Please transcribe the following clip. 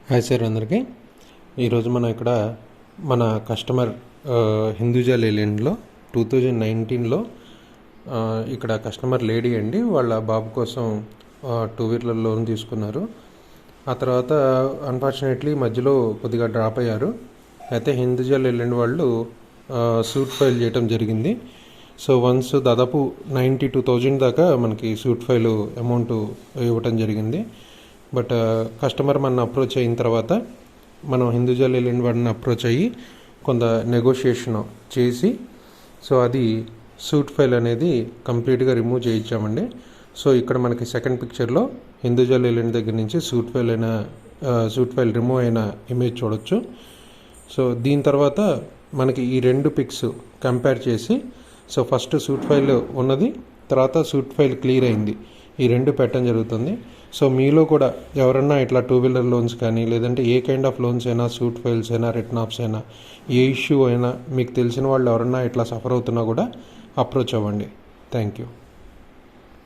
Hi sir అందరికీ. ఈరోజు మనం ఇక్కడ మన కస్టమర్ హిందూజా లేలాండ్లో 2019లో ఇక్కడ కస్టమర్ లేడీ అండి, వాళ్ళ బాబు కోసం 2 వీలర్ లోన్ తీసుకున్నారు. ఆ తర్వాత అన్ఫార్చునేట్లీ మధ్యలో కొద్దిగా డ్రాప్ అయ్యారు. అయితే హిందూజా లేలాండ్ వాళ్ళు సూట్ ఫైల్ చేయడం జరిగింది. సో వన్స్ దాదాపు 92,000 దాకా మనకి సూట్ ఫైల్ అమౌంట్ ఇవ్వటం జరిగింది. బట్ కస్టమర్ మన అప్రోచ్ అయిన తర్వాత మనం హిందూజా లేలాండ్ వాడిని అప్రోచ్ అయ్యి కొంత నెగోషియేషన్ చేసి సో అది సూట్ ఫైల్ అనేది కంప్లీట్గా రిమూవ్ చేయించామండి. సో ఇక్కడ మనకి సెకండ్ పిక్చర్లో హిందూజా లేలాండ్ దగ్గర నుంచి సూట్ ఫైల్ రిమూవ్ అయిన ఇమేజ్ చూడొచ్చు. సో దీని తర్వాత మనకి ఈ 2 పిక్స్ కంపేర్ చేసి సో ఫస్ట్ సూట్ ఫైల్ ఉన్నది, తర్వాత సూట్ ఫైల్ క్లియర్ అయింది, ఈ 2 పెట్టడం జరుగుతుంది. సో మీలో కూడా ఎవరన్నా ఇట్లా 2 వీలర్ లోన్స్ కానీ లేదంటే ఏ కైండ్ ఆఫ్ లోన్స్ అయినా, సూట్ ఫైల్స్ అయినా, రిటర్న్ ఆఫ్స్ అయినా, ఏ ఇష్యూ అయినా మీకు తెలిసిన వాళ్ళు ఎవరన్నా ఇట్లా సఫర్ అవుతున్నా కూడా అప్రోచ్ అవ్వండి. Thank you.